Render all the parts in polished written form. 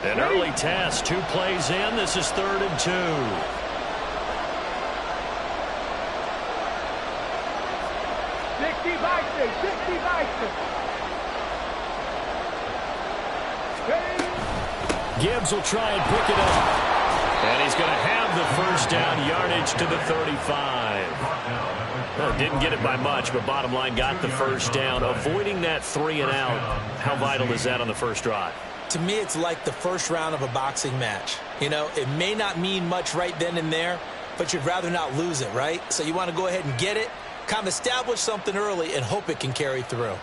An early test, 2 plays in. This is 3rd and 2. 60. Gibbs will try and pick it up. And he's going to have the first down, yardage to the 35. Well, didn't get it by much, but bottom line got the first down. Avoiding that 3 and out, how vital is that on the first drive? To me, it's like the first round of a boxing match. You know, it may not mean much right then and there, but you'd rather not lose it, right? So you want to go ahead and get it, kind of establish something early, and hope it can carry through.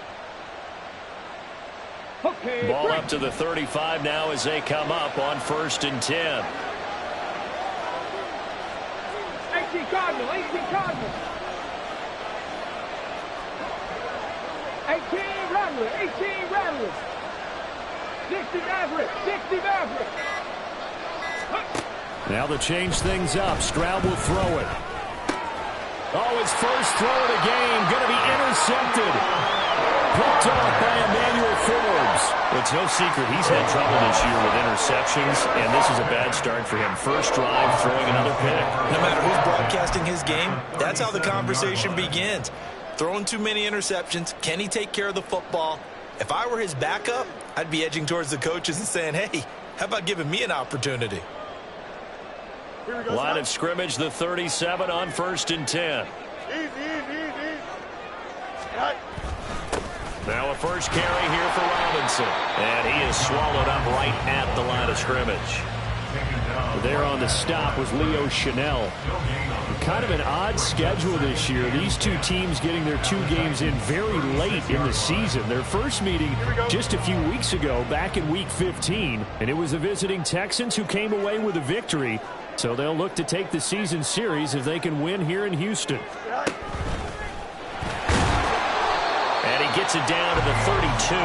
Ball up to the 35 now as they come up on 1st and 10. 18 Cardinals, 18 Cardinals. 18 Rattlers, 18 Rattlers. 60 Mavericks, 60 Mavericks. Now to change things up, Stroud will throw it. Oh, his first throw of the game, going to be intercepted. Picked off by Emmanuel Forbes. It's no secret he's had trouble this year with interceptions, and this is a bad start for him. First drive, throwing another pick. No matter who's broadcasting his game, that's how the conversation begins. Throwing too many interceptions, can he take care of the football? If I were his backup, I'd be edging towards the coaches and saying, hey, how about giving me an opportunity? Line of scrimmage, the 37 on 1st and 10. Easy. Now a first carry here for Robinson. And he is swallowed up right at the line of scrimmage. There on the stop was Leo Chanel. Kind of an odd schedule this year. These two teams getting their 2 games in very late in the season. Their first meeting just a few weeks ago, back in Week 15. And it was the visiting Texans who came away with a victory. So they'll look to take the season series if they can win here in Houston. And he gets it down to the 32.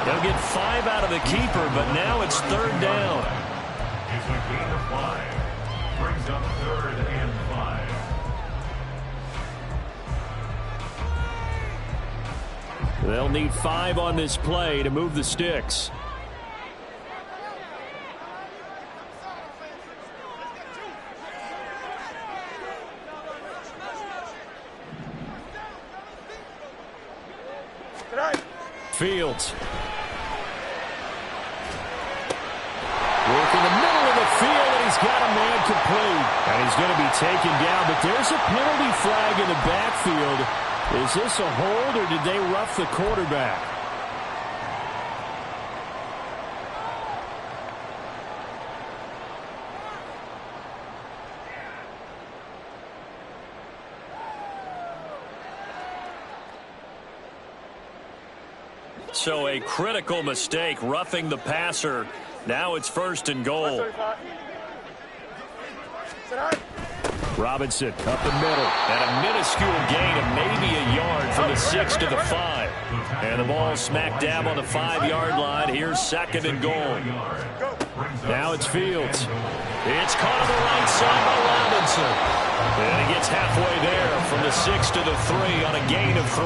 They'll get 5 out of the keeper, but now it's 3rd down. It's a gain of 5. Brings up 3rd and 5. They'll need 5 on this play to move the sticks. Fields. Work in the middle of the field, and he's got a man complete. And he's going to be taken down, but there's a penalty flag in the backfield. Is this a hold, or did they rough the quarterback? So a critical mistake, roughing the passer. Now it's 1st and goal. Robinson up the middle. And a minuscule gain of maybe a yard from the 6 to the 5. And the ball smack dab on the 5-yard line. Here's 2nd and goal. Now it's Fields. It's caught on the right side by Robinson. And he gets halfway there from the 6 to the 3 on a gain of 3.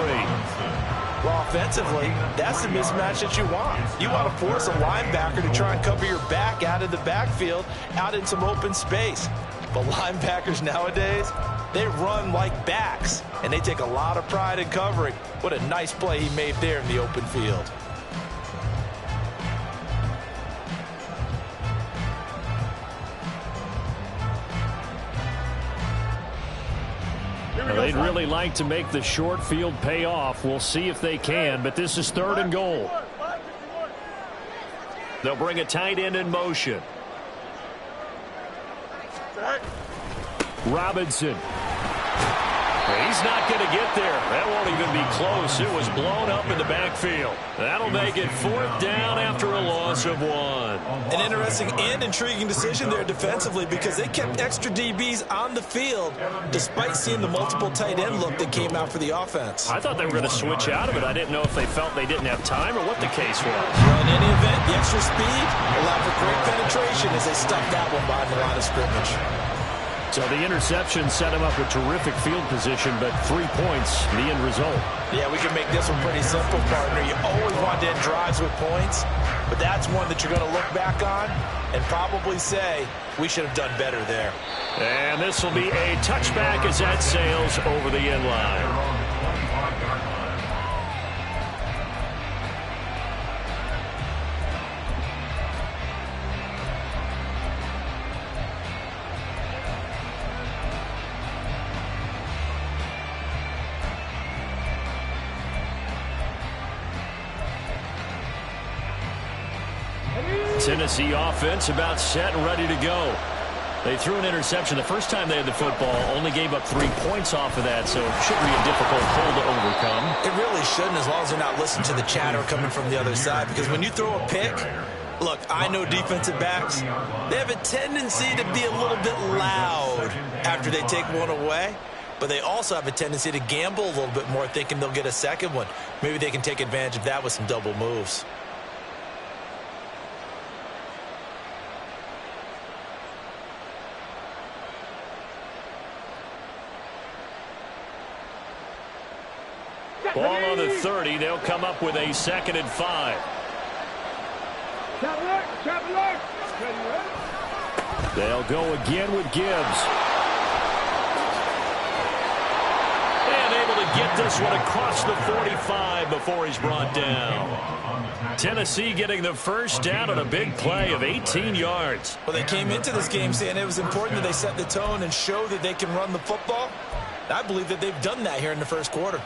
Well, offensively, that's the mismatch that you want. You want to force a linebacker to try and cover your back out of the backfield, out in some open space. But linebackers nowadays, they run like backs, and they take a lot of pride in covering. What a nice play he made there in the open field. They'd really like to make the short field pay off. We'll see if they can, but this is 3rd and goal. They'll bring a tight end in motion. Robinson. He's not going to get there. That won't even be close. It was blown up in the backfield. That'll make it 4th down after a loss of 1. An interesting and intriguing decision there defensively because they kept extra DBs on the field despite seeing the multiple tight end look that came out for the offense. I thought they were going to switch out of it. I didn't know if they felt they didn't have time or what the case was. Well, in any event, the extra speed allowed for great penetration as they stuffed that one behind the line of scrimmage. So the interception set him up with terrific field position, but 3 points, the end result. Yeah, we can make this one pretty simple, partner. You always want to end drives with points, but that's one that you're going to look back on and probably say, we should have done better there. And this will be a touchback as that sails over the end line. Tennessee offense about set and ready to go. They threw an interception the first time they had the football, only gave up 3 points off of that, so it shouldn't be a difficult hole to overcome. It really shouldn't, as long as they're not listening to the chatter coming from the other side, because when you throw a pick, look, I know defensive backs, they have a tendency to be a little bit loud after they take one away, but they also have a tendency to gamble a little bit more, thinking they'll get a second one. Maybe they can take advantage of that with some double moves. Ball on the 30. They'll come up with a 2nd and 5. They'll go again with Gibbs. And able to get this one across the 45 before he's brought down. Tennessee getting the first down on a big play of 18 yards. Well, they came into this game saying it was important that they set the tone and show that they can run the football. I believe that they've done that here in the first quarter.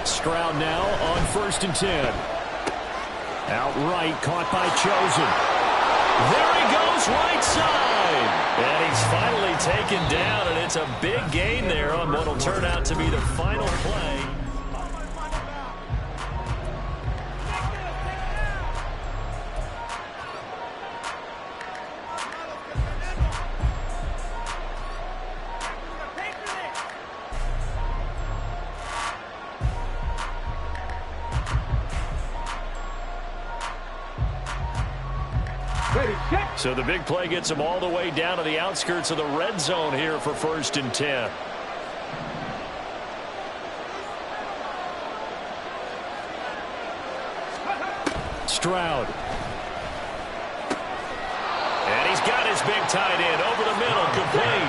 Stroud now on 1st and 10. Outright caught by Chosen. There he goes, right side. And he's finally taken down, and it's a big gain there on what will turn out to be the final play. So the big play gets him all the way down to the outskirts of the red zone here for 1st and 10. Stroud. And he's got his big tight end over the middle, complete.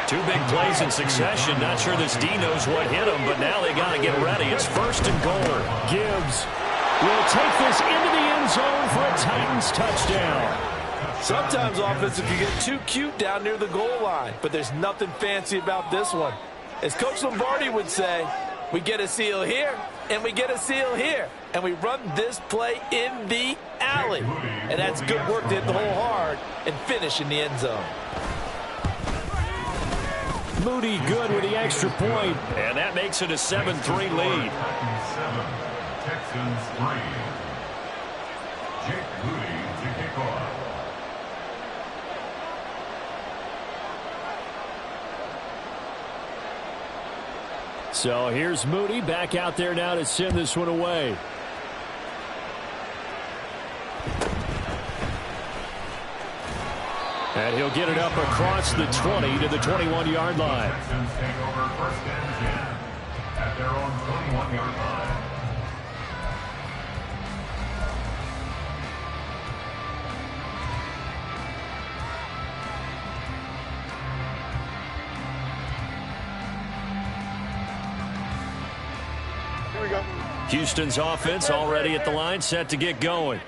2 big plays in succession. Not sure this D knows what hit him, but now they got to get ready. It's 1st and goal. Gibbs will take this into the end zone for a Titans touchdown. Sometimes offensive can get too cute down near the goal line, but there's nothing fancy about this one. As Coach Lombardi would say, we get a seal here, and we get a seal here, and we run this play in the alley. And that's good work to hit the hole hard and finish in the end zone. Moody good with the extra point, and that makes it a 7-3 lead. Texans 3. Jake Moody to kick off. So here's Moody back out there now to send this one away. And he'll get it up across the 20 to the 21-yard line. Texans take over 1st and 10 at their own 21-yard line. Houston's offense already at the line, set to get going.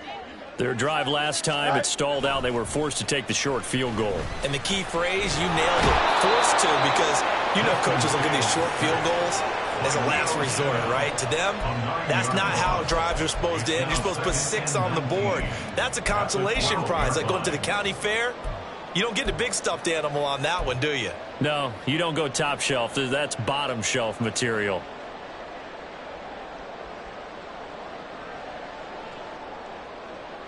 Their drive last time, it stalled out. They were forced to take the short field goal. And the key phrase, you nailed it, forced to, because You know, coaches look at these short field goals as a last resort, right? To them, that's not how drives are supposed to end. You're supposed to put 6 on the board. That's a consolation prize, like going to the county fair. You don't get the big stuffed animal on that one, do you? No, you don't go top shelf. That's bottom shelf material.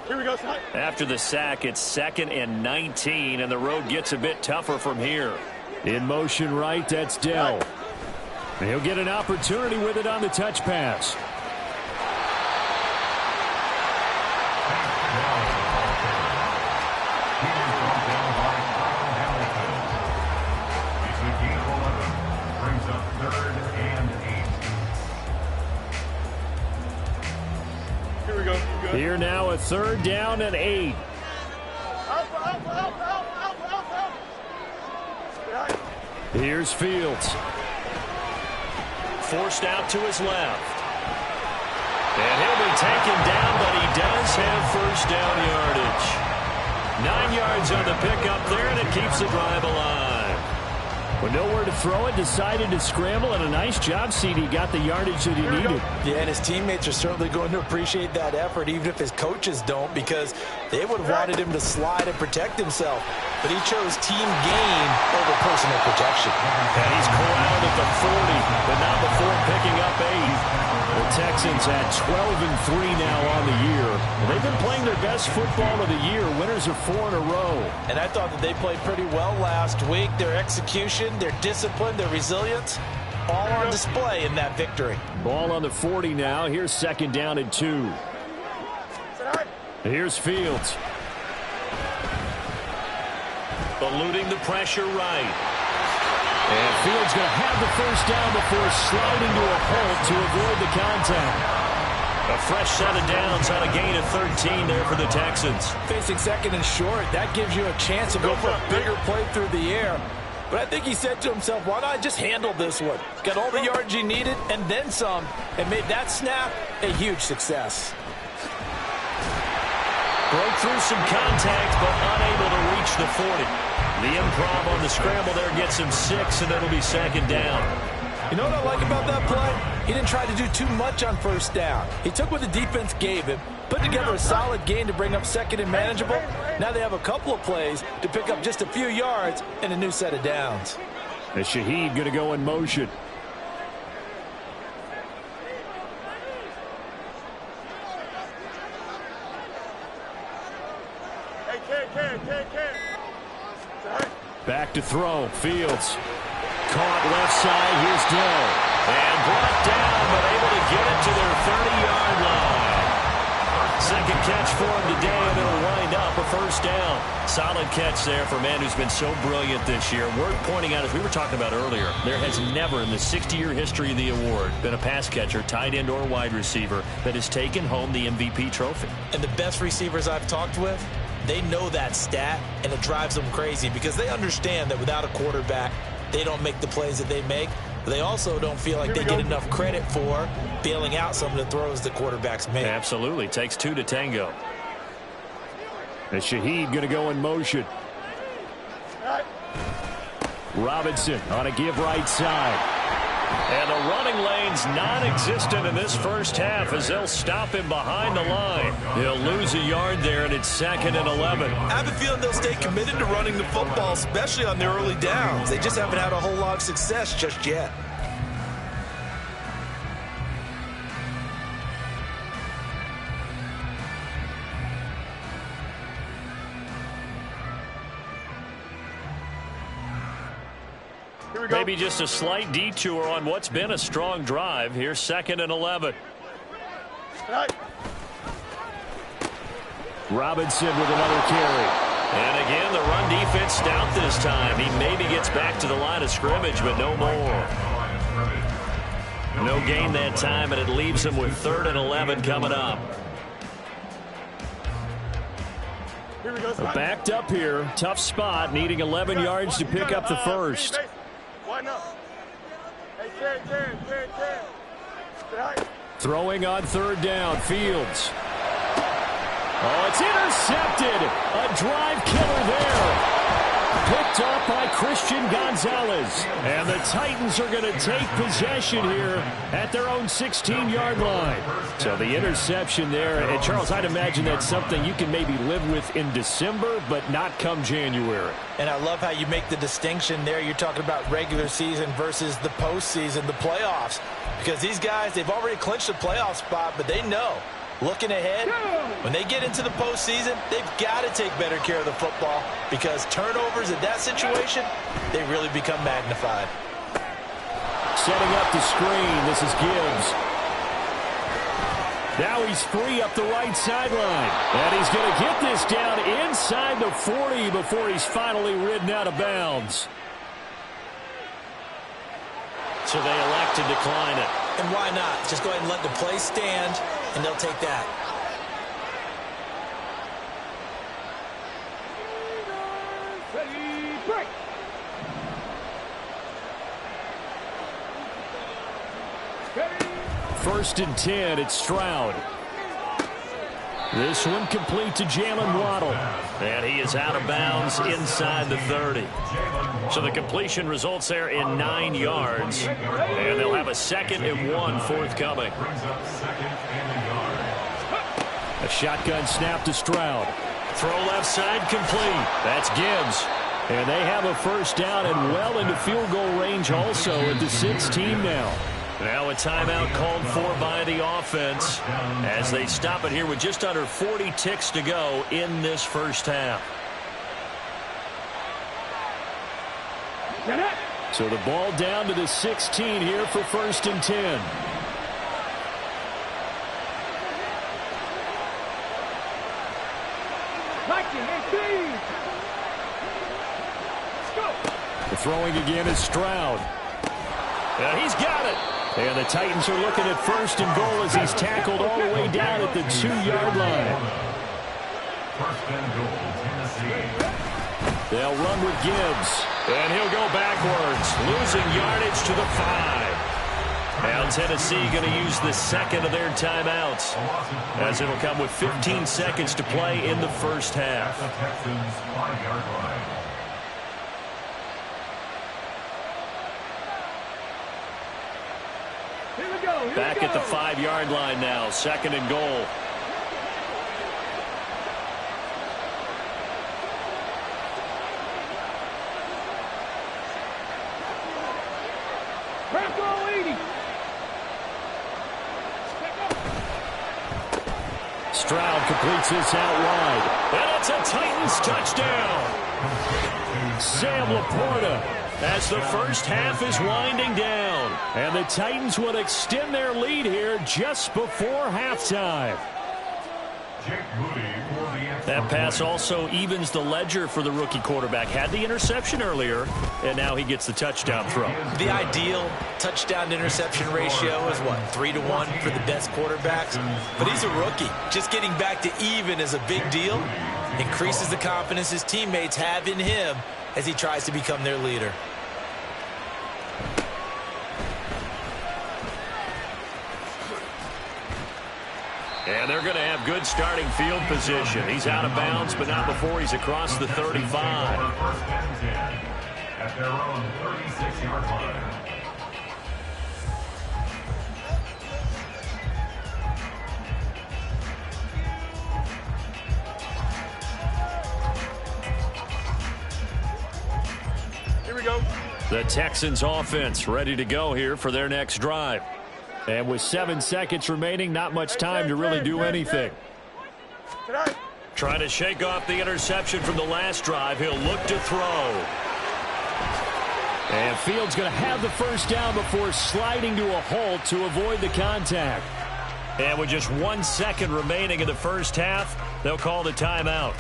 Here we go, son. After the sack, it's 2nd and 19, and the road gets a bit tougher from here. In motion right, that's Dell. He'll get an opportunity with it on the touch pass. It's a gain of 11. Brings up 3rd and 8. Here we go. Good. Here now a 3rd down and 8. Here's Fields. Forced out to his left. And he'll be taken down, but he does have first down yardage. 9 yards on the pickup there, and it keeps the drive alive. With nowhere to throw it, decided to scramble, and a nice job, CD. Got the yardage that he needed. Yeah, and his teammates are certainly going to appreciate that effort, even if his coaches don't, because they would have wanted him to slide and protect himself. But he chose team gain over personal protection. And he's corralled at the 40, but not before picking up 8. The Texans at 12-3 now on the year. And they've been playing their best football of the year. Winners of 4 in a row. And I thought that they played pretty well last week. Their execution, their discipline, their resilience, all on display in that victory. Ball on the 40 now. Here's 2nd down and 2. Here's Fields. Eluding the pressure right. And Fields going to have the first down before sliding to a halt to avoid the contact. A fresh set of downs on a gain of 13 there for the Texans. Facing 2nd and short, that gives you a chance to go for a bigger play through the air. But I think he said to himself, why not just handle this one? Got all the yards he needed and then some, and made that snap a huge success. Broke through some contact, but unable to reach the 40. The improv on the scramble there gets him 6, and it'll be 2nd down. You know what I like about that play? He didn't try to do too much on first down. He took what the defense gave him, put together a solid gain to bring up 2nd and manageable. Now they have a couple of plays to pick up just a few yards and a new set of downs. And Shaheed going to go in motion. Back to throw. Fields. Caught left side. Here's Dell. And brought down, but able to get it to their 30-yard line. 2nd catch for him today, and it'll wind up a first down. Solid catch there for a man who's been so brilliant this year. Worth pointing out, as we were talking about earlier, there has never in the 60-year history of the award been a pass catcher, tight end, or wide receiver that has taken home the MVP trophy. And the best receivers I've talked with, they know that stat, and it drives them crazy because they understand that without a quarterback, they don't make the plays that they make. But they also don't feel like they get enough credit for bailing out some of the throws the quarterbacks make. Absolutely. Takes 2 to tango. And Shaheed going to go in motion. Robinson on a give right side. And the running lane's non-existent in this first half as they'll stop him behind the line. He'll lose a yard there, and it's 2nd and 11. I have a feeling they'll stay committed to running the football, especially on the early downs. They just haven't had a whole lot of success just yet. Maybe just a slight detour on what's been a strong drive. Here's 2nd and 11. Robinson with another carry. And again, the run defense stout this time. He maybe gets back to the line of scrimmage, but no more. No gain that time, and it leaves him with 3rd and 11 coming up. Backed up here. Tough spot, needing 11 yards to pick up the first. Throwing on 3rd down, Fields. Oh, it's intercepted. A drive killer there. picked off by Christian Gonzalez. And the Titans are going to take possession here at their own 16-yard line. So the interception there. And Charles, I'd imagine that's something you can maybe live with in December, but not come January. And I love how you make the distinction there. You're talking about regular season versus the postseason, the playoffs. Because these guys, they've already clinched the playoff spot, but they know, looking ahead, when they get into the postseason, they've got to take better care of the football because turnovers in that situation, they really become magnified. Setting up the screen, this is Gibbs. Now he's free up the right sideline. And he's going to get this down inside the 40 before he's finally ridden out of bounds. So they elect to decline it. And why not? Just go ahead and let the play stand, and they'll take that. Ready, break. First and 10, it's Stroud. This one complete to Jalen Waddle. And he is out of bounds inside the 30. So the completion results there in 9 yards. And they'll have a 2nd and 1 forthcoming. A shotgun snap to Stroud. Throw left side complete. That's Gibbs. And they have a first down and well into field goal range also at the 16 now. Now a timeout called for by the offense as they stop it here with just under 40 ticks to go in this first half. So the ball down to the 16 here for first and 10. The throwing again is Stroud. And he's got it. And the Titans are looking at first and goal as he's tackled all the way down at the 2-yard line. First and goal, Tennessee. They'll run with Gibbs. And he'll go backwards, losing yardage to the 5. Now Tennessee going to use the second of their timeouts as it'll come with 15 seconds to play in the first half. The Texans 5-yard line. Back at the 5-yard line now, 2nd and goal. Stroud completes this out wide. And it's a Titans touchdown. Sam Laporta as the first half is winding down. And the Titans will extend their lead here just before halftime. That pass also evens the ledger for the rookie quarterback. Had the interception earlier, and now he gets the touchdown throw. The ideal touchdown-to-interception ratio is, what, 3-to-1 for the best quarterbacks? But he's a rookie. Just getting back to even is a big deal. Increases the confidence his teammates have in him as he tries to become their leader. And they're going to have good starting field position. He's out of bounds, but not before he's across the 35. First and 10 at their own 36-yard line. Here we go. The Texans offense ready to go here for their next drive. And with 7 seconds remaining, not much time to really do anything. Trying to shake off the interception from the last drive. He'll look to throw. And Fields going to have the first down before sliding to a halt to avoid the contact. And with just 1 second remaining in the first half, they'll call the timeout.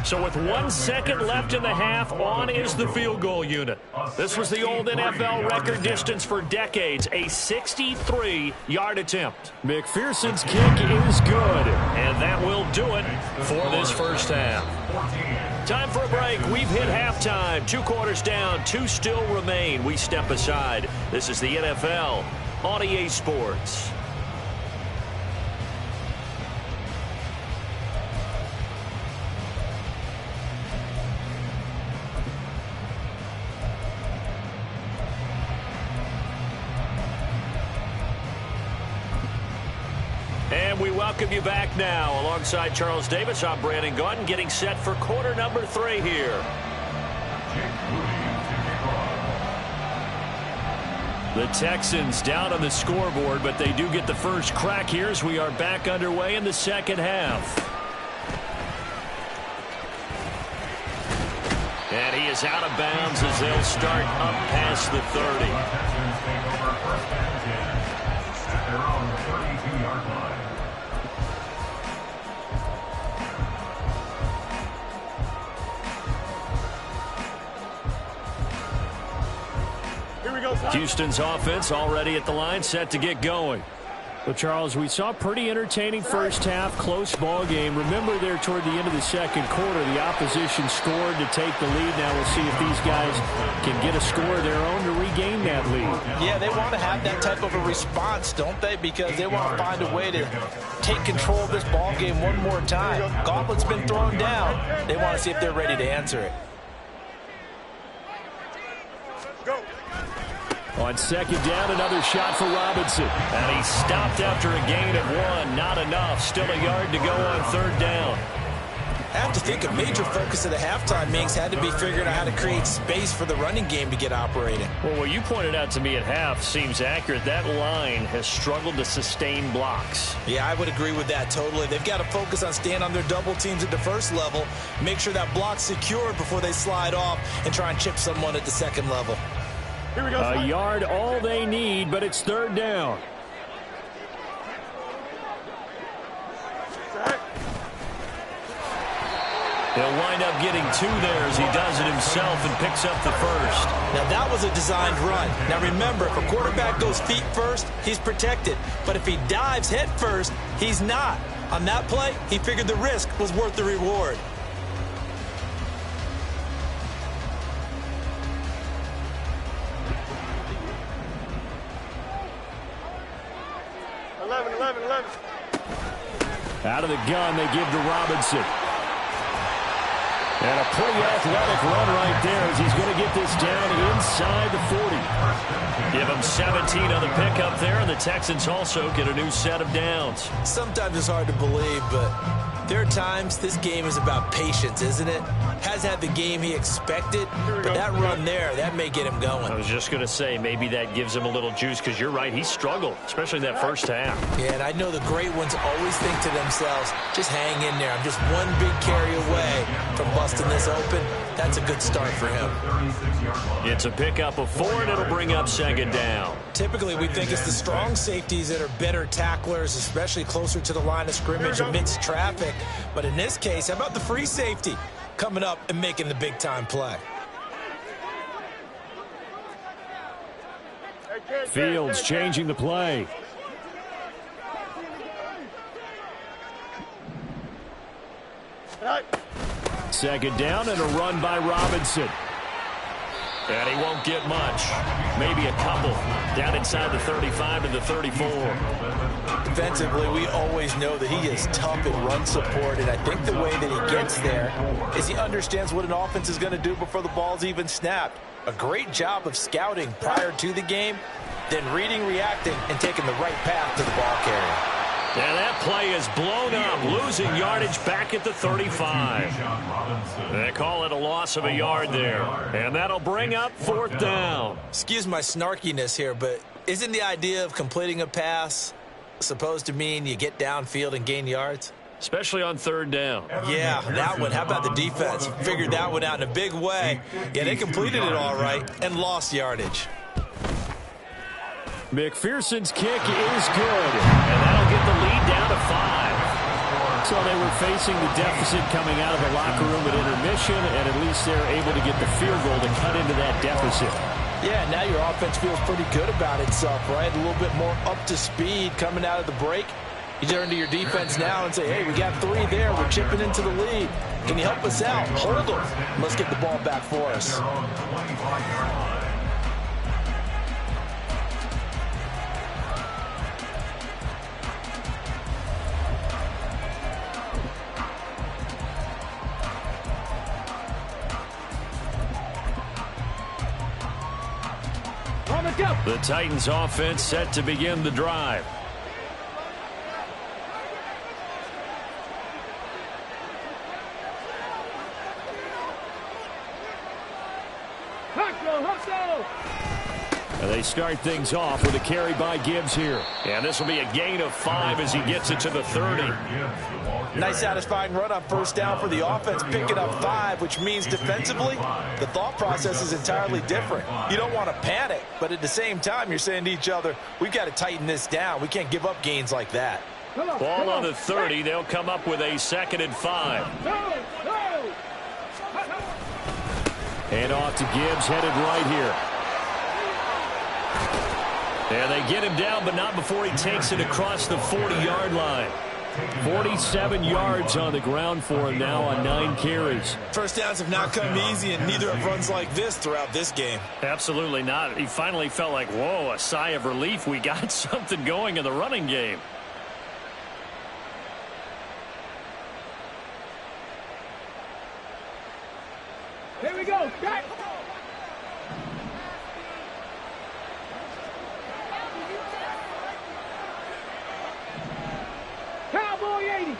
So with 1 second left in the half, on is the field goal unit. This was the old NFL record distance for decades, a 63-yard attempt. McPherson's kick is good, and that will do it for this first half. Time for a break. We've hit halftime. 2 quarters down. 2 still remain. We step aside. This is the NFL on EA Sports. And we welcome you back now. Alongside Charles Davis, I'm Brandon Gaudin, getting set for quarter number 3 here. The Texans down on the scoreboard, but they do get the first crack here as we are back underway in the second half. And he is out of bounds as they'll start up past the 30. They're on the 32-yard line. Houston's offense already at the line, set to get going. Well, Charles, we saw a pretty entertaining first half, close ball game. Remember there toward the end of the second quarter, the opposition scored to take the lead. Now we'll see if these guys can get a score of their own to regain that lead. Yeah, they want to have that type of a response, don't they? Because they want to find a way to take control of this ball game one more time. Gauntlet's been thrown down. They want to see if they're ready to answer it. On second down, another shot for Robinson. And he stopped after a gain of 1. Not enough. Still a yard to go on third down. I have to think a major focus of the halftime meetings had to be figuring out how to create space for the running game to get operating. Well, what you pointed out to me at half seems accurate. That line has struggled to sustain blocks. Yeah, I would agree with that totally. They've got to focus on staying on their double teams at the first level, make sure that block's secured before they slide off and try and chip someone at the second level. A yard all they need, but it's third down. He'll wind up getting 2 there as he does it himself and picks up the first. Now, that was a designed run. Now, remember, if a quarterback goes feet first, he's protected. But if he dives head first, he's not. On that play, he figured the risk was worth the reward. Out of the gun, they give to Robinson. And a pretty athletic run right there as he's going to get this down inside the 40. Give him 17 on the pickup there, and the Texans also get a new set of downs. Sometimes it's hard to believe, but there are times this game is about patience, isn't it? Has had the game he expected, but that run there, that may get him going. I was just going to say, maybe that gives him a little juice, because you're right, he struggled, especially in that first half. Yeah, and I know the great ones always think to themselves, just hang in there. I'm just one big carry away from busting this open. That's a good start for him. It's a pickup of 4, and it'll bring up second down. Typically, we think it's the strong safeties that are better tacklers, especially closer to the line of scrimmage amidst traffic. But in this case, how about the free safety coming up and making the big-time play? Fields changing the play. Second down and a run by Robinson. And he won't get much. Maybe a couple. Down inside the 35 to the 34. Defensively, we always know that he is tough in run support, and I think the way that he gets there is he understands what an offense is going to do before the ball's even snapped. A great job of scouting prior to the game, then reading, reacting, and taking the right path to the ball carrier. And that play is blown up, losing yardage back at the 35. They call it a loss of a yard there. And that'll bring up fourth down. Excuse my snarkiness here, but isn't the idea of completing a pass supposed to mean you get downfield and gain yards? Especially on third down. Yeah, that one. How about the defense? Figured that one out in a big way. Yeah, they completed it all right and lost yardage. McPherson's kick is good, and that'll get the lead down to 5. So they were facing the deficit coming out of the locker room at intermission, and at least they're able to get the field goal to cut into that deficit. Yeah, now your offense feels pretty good about itself, right? A little bit more up to speed coming out of the break. You turn to your defense now and say, hey, we got 3 there. We're chipping into the lead. Can you help us out? Hold them. Let's get the ball back for us. They're on the 25-yard line. The Titans offense set to begin the drive. And they start things off with a carry by Gibbs here. And this will be a gain of 5 as he gets it to the 30. Nice satisfying run on first down for the offense, picking up 5, which means defensively, the thought process is entirely different. You don't want to panic, but at the same time, you're saying to each other, we've got to tighten this down. We can't give up gains like that. Ball on the 30. They'll come up with a 2nd and 5. Hand off to Gibbs, headed right here. And they get him down, but not before he takes it across the 40-yard line. 47 yards on the ground for him now on 9 carries. First downs have not come easy, and neither have runs like this throughout this game. Absolutely not. He finally felt like, whoa, a sigh of relief. We got something going in the running game. Here we go. Back. Cowboy 80.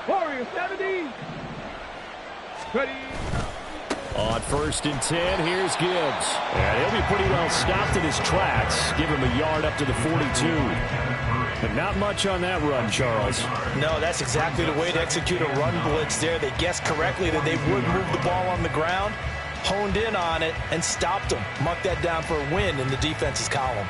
Warrior 70. Ready. On 1st and 10, here's Gibbs. And he'll be pretty well stopped in his tracks. Give him a yard up to the 42. But not much on that run, Charles. No, that's exactly the way to execute a run blitz there. They guessed correctly that they would move the ball on the ground, honed in on it, and stopped them. Mark that down for a win in the defense's column.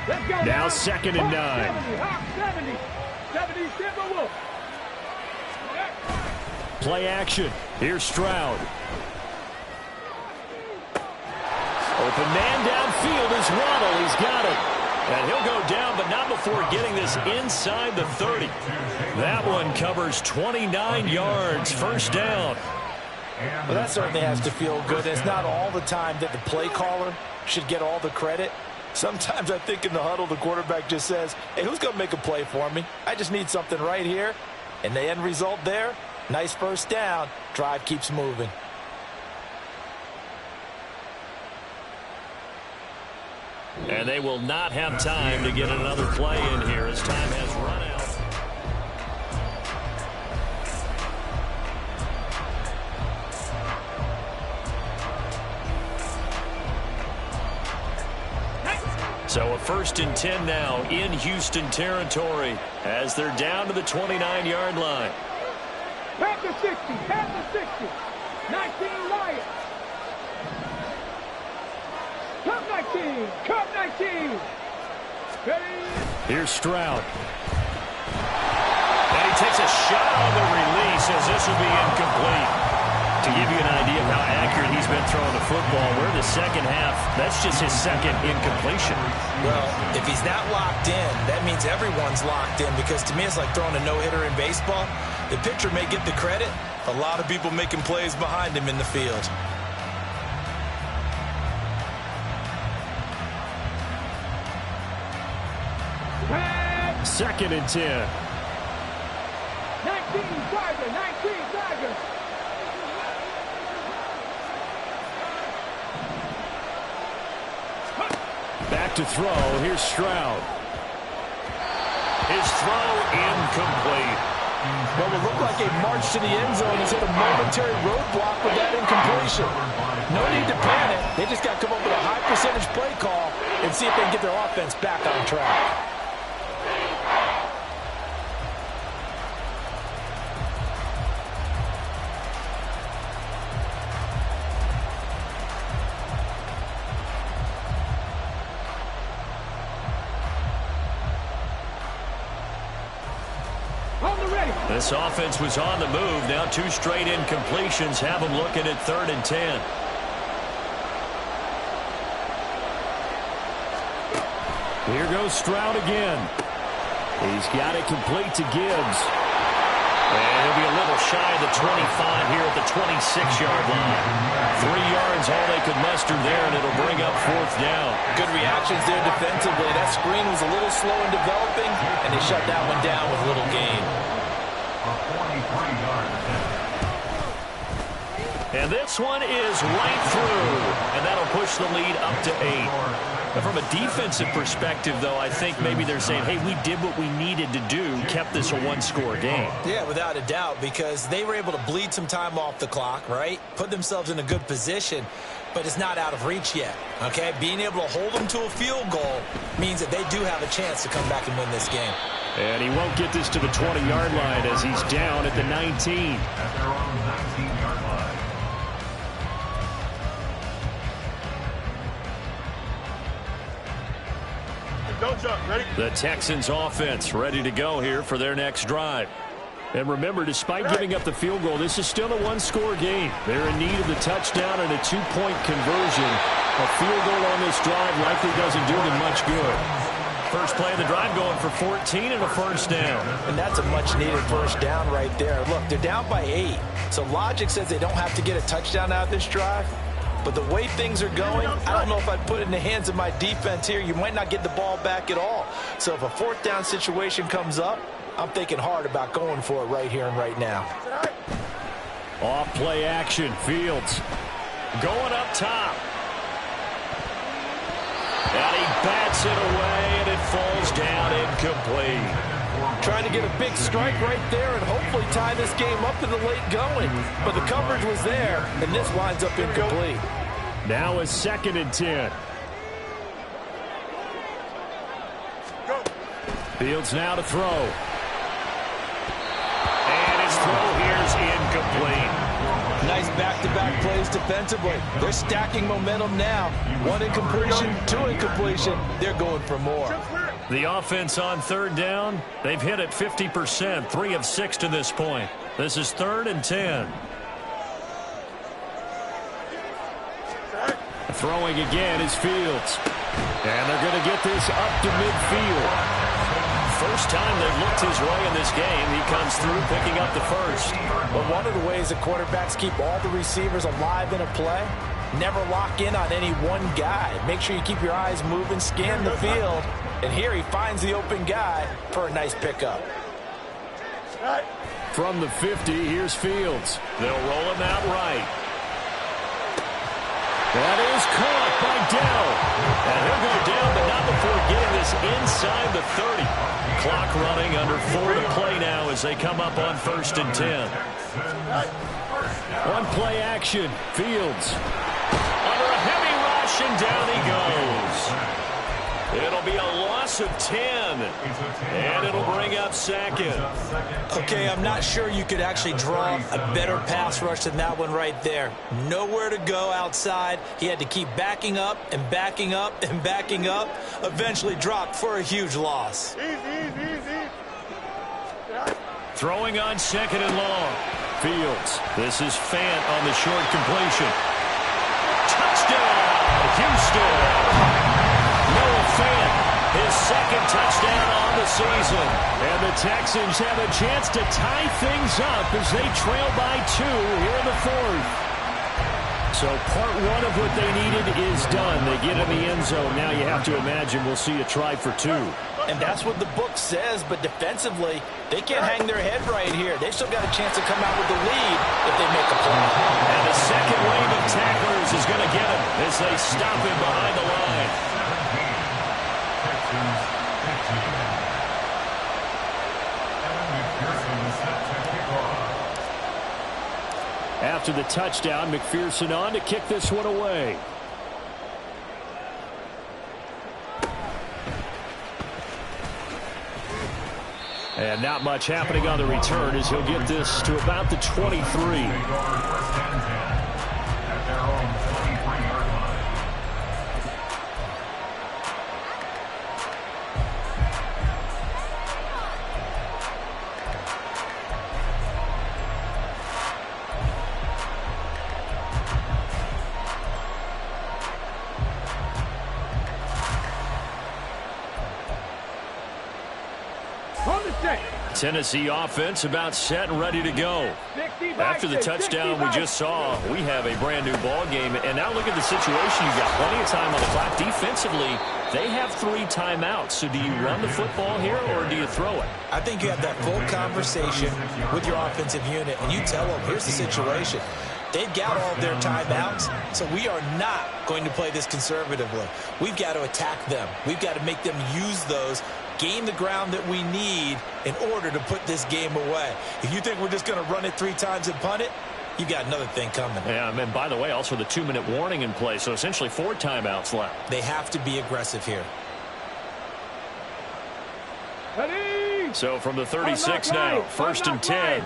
Let's go. Now 2nd and 9. 70. 70 Timberwolves. Play action. Here's Stroud. Open man downfield is Waddle. He's got it. And he'll go down, but not before getting this inside the 30. That one covers 29 yards. First down. Well, that certainly has to feel good. It's not all the time that the play caller should get all the credit. Sometimes I think in the huddle, the quarterback just says, hey, who's going to make a play for me? I just need something right here. And the end result there, nice first down. Drive keeps moving. And they will not have time to get another play in here as time has run out. So a 1st and 10 now in Houston territory as they're down to the 29-yard line. At the 60. At the 60. 19 Lions. Cup 19. Cup 19. Ready. Here's Stroud. And he takes a shot on the release as this will be incomplete. To give you an idea of how accurate he's been throwing the football, we're in the second half. That's just his 2nd incompletion. Well, if he's not locked in, that means everyone's locked in, because to me it's like throwing a no-hitter in baseball. The pitcher may get the credit. A lot of people making plays behind him in the field. Second and 10. 19 Tiger. 19 Tiger. Back to throw. Here's Stroud. His throw incomplete. Well, it looked like a march to the end zone. He's hit a momentary roadblock with that incompletion. No need to panic. They just got to come up with a high percentage play call and see if they can get their offense back on track. This offense was on the move. Now 2 straight incompletions have them looking at 3rd and 10. Here goes Stroud again. He's got it complete to Gibbs. And he'll be a little shy of the 25 here at the 26-yard line. 3 yards, all they could muster there, and it'll bring up 4th down. Good reactions there defensively. That screen was a little slow in developing, and they shut that one down with little gain. And this one is right through, and that'll push the lead up to 8. But from a defensive perspective, though, I think maybe they're saying, hey, we did what we needed to do, kept this a one-score game. Yeah, without a doubt, because they were able to bleed some time off the clock, right? Put themselves in a good position, but it's not out of reach yet, okay? Being able to hold them to a field goal means that they do have a chance to come back and win this game. And he won't get this to the 20-yard line as he's down at the 19. At their own 19-yard line. Don't jump. Ready? The Texans offense ready to go here for their next drive. And remember, despite giving up the field goal, this is still a one-score game. They're in need of the touchdown and a 2-point conversion. A field goal on this drive likely doesn't do them much good. First play of the drive going for 14 and a first down. And that's a much-needed first down right there. Look, they're down by 8. So logic says they don't have to get a touchdown out of this drive. But the way things are going, I don't know if I'd put it in the hands of my defense here. You might not get the ball back at all. So if a 4th down situation comes up, I'm thinking hard about going for it right here and right now. Off play action. Fields going up top. And he bats it away, and it falls down incomplete. Trying to get a big strike right there and hopefully tie this game up in the late going. But the coverage was there, and this winds up incomplete. Now is 2nd and 10. Fields now to throw. And his throw here's incomplete. Nice back-to-back plays defensively. They're stacking momentum now. 1 incompletion, 2 incompletion. They're going for more. The offense on 3rd down, they've hit it 50%, 3 of 6 to this point. This is 3rd and 10. Throwing again is Fields. And they're going to get this up to midfield. First time they've looked his way in this game. He comes through picking up the first. But one of the ways that quarterbacks keep all the receivers alive in a play, never lock in on any one guy. Make sure you keep your eyes moving, scan the field. And here he finds the open guy for a nice pickup. From the 50, here's Fields. They'll roll him out right. That is caught by Dell. And he'll go down, but not before getting this inside the 30. Clock running, under 4 to play now as they come up on 1st and 10. One play action. Fields under a heavy rush, and down he goes. It'll be a loss of 10, and it'll bring up 2nd. Okay, I'm not sure you could actually draw a better pass rush than that one right there. Nowhere to go outside. He had to keep backing up and backing up and backing up. Eventually dropped for a huge loss. Throwing on 2nd and long. Fields. This is Fant on the short completion. Touchdown, Houston. Noah Fant, his 2nd touchdown on the season. And the Texans have a chance to tie things up as they trail by 2 here in the 4th. So part 1 of what they needed is done. They get in the end zone. Now you have to imagine we'll see a try for 2. And that's what the book says, but defensively, they can't hang their head right here. They've still got a chance to come out with the lead if they make a play. And the second wave of tacklers is going to get him as they stop him behind the line. After the touchdown, McPherson on to kick this one away. And not much happening on the return as he'll get this to about the 23. Tennessee offense about set and ready to go. After the touchdown we just saw, we have a brand new ball game. And now look at the situation. You've got plenty of time on the clock. Defensively, they have 3 timeouts. So do you run the football here or do you throw it? I think you have that full conversation with your offensive unit, and you tell them, here's the situation. They've got all of their timeouts, so we are not going to play this conservatively. We've got to attack them. We've got to make them use those, gain the ground that we need in order to put this game away. If you think we're just going to run it 3 times and punt it, you've got another thing coming. Yeah, and by the way, also the 2-minute warning in play, so essentially 4 timeouts left. They have to be aggressive here. Ready? So from the 36 now, 1st and 10.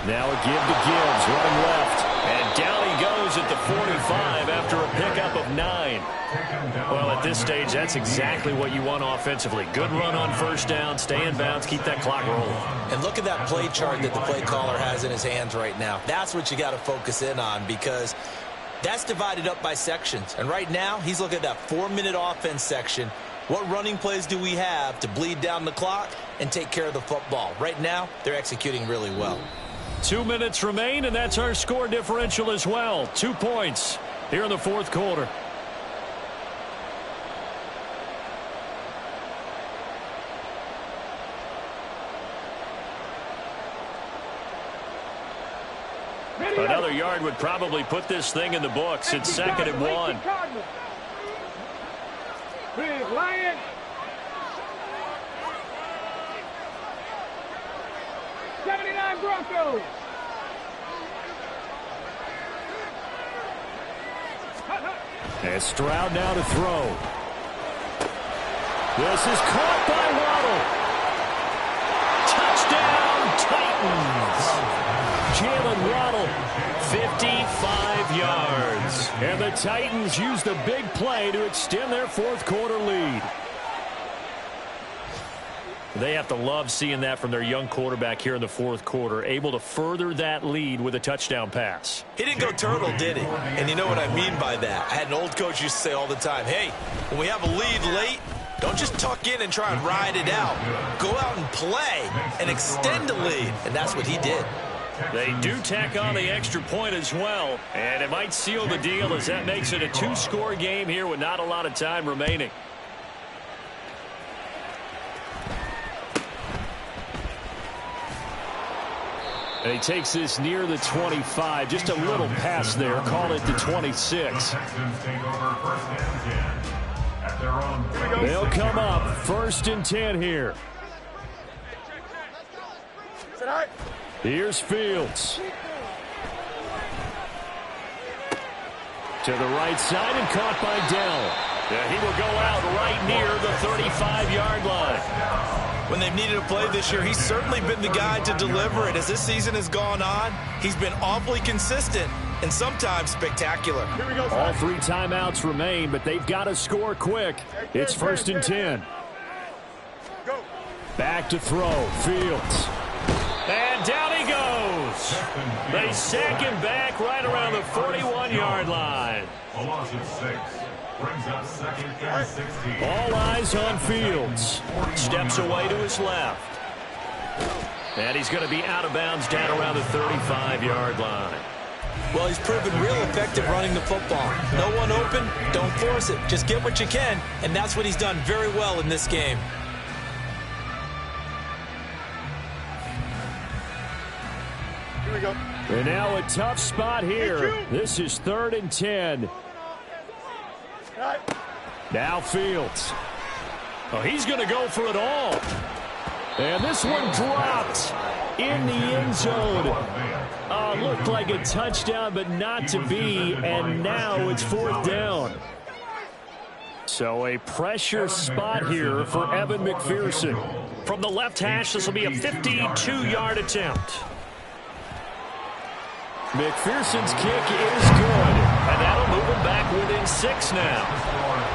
Now a give to Gibbs, running left. And down he goes at the 45 after a pickup of 9. Well, at this stage, that's exactly what you want offensively. Good run on 1st down, stay in bounds, keep that clock rolling. And look at that play chart that the play caller has in his hands right now. That's what you got to focus in on, because that's divided up by sections. And right now, he's looking at that 4-minute offense section. What running plays do we have to bleed down the clock and take care of the football? Right now, they're executing really well. 2 minutes remain, and that's our score differential as well. 2 points here in the 4th quarter. Another yard would probably put this thing in the books. It's 2nd and 1. Big Lion. Broncos. And Stroud now to throw. This is caught by Waddle. Touchdown, Titans. Jalen Waddle, 55 yards. And the Titans use the big play to extend their 4th quarter lead. They have to love seeing that from their young quarterback here in the 4th quarter, able to further that lead with a touchdown pass. He didn't go turtle, did he? And you know what I mean by that. I had an old coach used to say all the time, hey, when we have a lead late, don't just tuck in and try and ride it out. Go out and play and extend the lead. And that's what he did. They do tack on the extra point as well, and it might seal the deal as that makes it a 2-score game here with not a lot of time remaining. And he takes this near the 25. Just a little pass there. Call it the 26. They'll come up 1st and 10 here. Here's Fields. To the right side and caught by Dell. Yeah, he will go out right near the 35-yard line. When they've needed a play this year, he's certainly been the guy to deliver it. As this season has gone on, he's been awfully consistent and sometimes spectacular. All 3 timeouts remain, but they've got to score quick. It's 1st and 10. Back to throw. Fields. And down he goes. They sack him back right around the 41-yard line. A loss of 6. Brings up 2nd and 16. All eyes on Fields. Steps away to his left. And he's going to be out of bounds down around the 35-yard line. Well, he's proven real effective running the football. No one open, don't force it. Just get what you can, and that's what he's done very well in this game. Here we go. And now a tough spot here. This is 3rd and 10. Now Fields. Oh, he's going to go for it all. And this one dropped in the end zone. Looked like a touchdown, but not to be. And now it's 4th down. So a pressure spot here for Evan McPherson. From the left hash, this will be a 52-yard attempt. McPherson's kick is good, and that'll move them back within 6 now.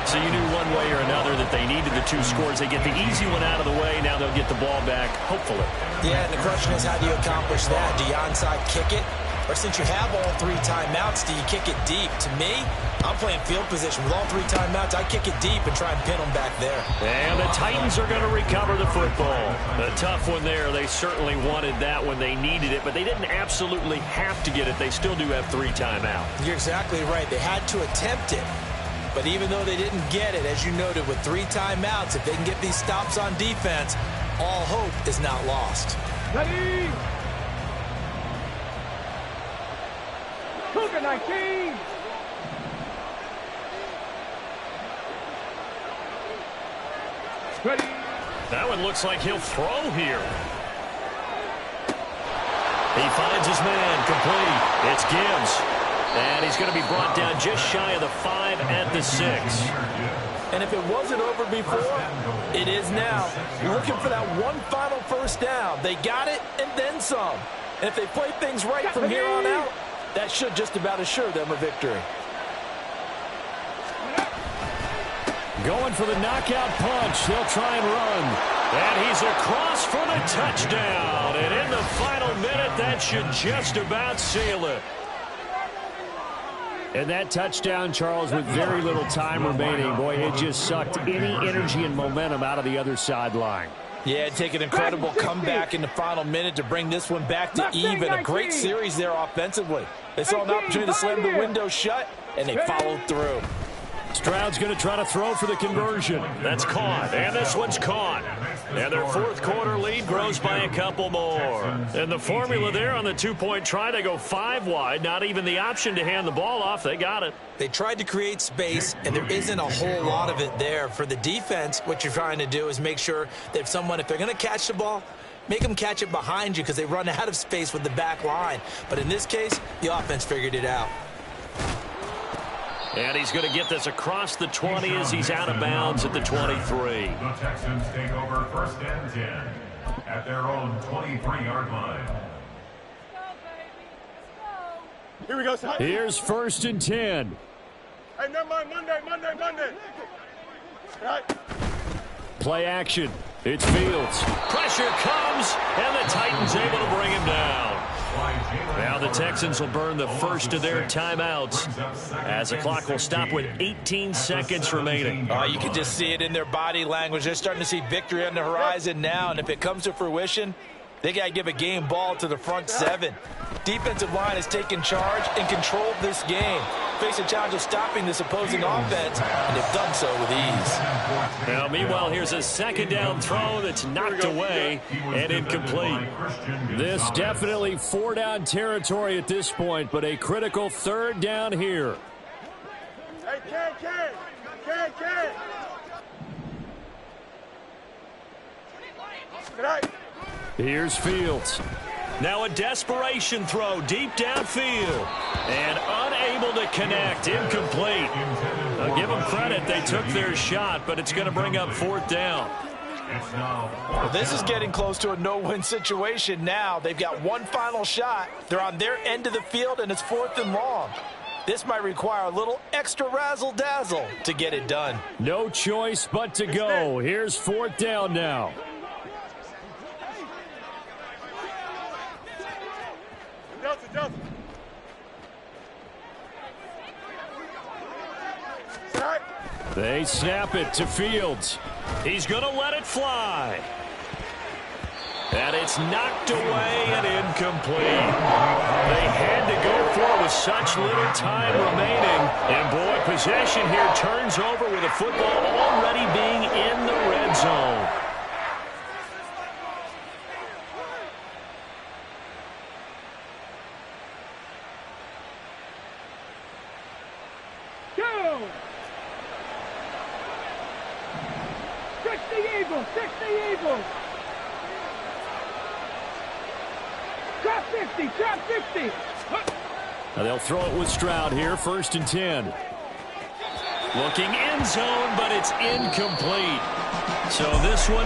So you knew one way or another that they needed the 2 scores. They get the easy one out of the way. Now they'll get the ball back, hopefully. Yeah, and the question is, how do you accomplish that? Do you onside kick it? Or since you have all 3 timeouts, do you kick it deep? To me, I'm playing field position. With all 3 timeouts, I kick it deep and try and pin them back there. And the Titans are going to recover the football. A tough one there. They certainly wanted that when they needed it, but they didn't absolutely have to get it. They still do have 3 timeouts. You're exactly right. They had to attempt it. But even though they didn't get it, as you noted, with 3 timeouts, if they can get these stops on defense, all hope is not lost. Ready? Cougar 19. Ready? That one looks like he'll throw here. He finds his man, complete. It's Gibbs. And he's going to be brought down just shy of the 5 at the 6. And if it wasn't over before, it is now. Looking for that one final first down. They got it and then some. And if they play things right from here on out, that should just about assure them a victory. Going for the knockout punch. They'll try and run. And he's across for the touchdown. And in the final minute, that should just about seal it. And that touchdown, Charles, with very little time remaining, boy, it just sucked any energy and momentum out of the other sideline. Yeah, take an incredible comeback in the final minute to bring this one back to even. A great series there offensively. They saw an opportunity to slam the window shut, and they followed through. Stroud's going to try to throw for the conversion. That's caught, and this one's caught. And their 4th quarter lead grows by a couple more. And the formula there on the 2-point try, they go 5 wide. Not even the option to hand the ball off. They got it. They tried to create space, and there isn't a whole lot of it there. For the defense, what you're trying to do is make sure that if they're going to catch the ball, make them catch it behind you because they run out of space with the back line. But in this case, the offense figured it out. And he's going to get this across the 20 as he's out of bounds at the 23. The Texans take over 1st and 10 at their own 23-yard line. Here we go, son. Here's 1st and 10. Hey, never mind, Monday. Right. Play action. It's Fields. Pressure comes, and the Titans able to bring him down. Now the Texans will burn the first of their timeouts as the clock will stop with 18 seconds remaining. You can just see it in their body language. They're starting to see victory on the horizon now, and if it comes to fruition, they got to give a game ball to the front 7. Defensive line has taken charge and controlled this game. Face a challenge of stopping this opposing offense, and they've done so with ease. Now, meanwhile, here's a 2nd down throw that's knocked away and incomplete. This definitely 4-down territory at this point, but a critical 3rd down here. Hey, Ken. Good night. Here's Fields. Now a desperation throw deep downfield. And unable to connect. Incomplete. I'll give them credit. They took their shot, but it's going to bring up 4th down. Well, this is getting close to a no-win situation now. They've got one final shot. They're on their end of the field, and it's 4th and long. This might require a little extra razzle-dazzle to get it done. No choice but to go. Here's 4th down now. They snap it to Fields. He's going to let it fly. And it's knocked away and incomplete. They had to go for it with such little time remaining. And, boy, possession here turns over with the football already being in the red zone. Six the Eagles. Drop 50. Now they'll throw it with Stroud here, 1st and 10. Looking end zone, but it's incomplete. So this one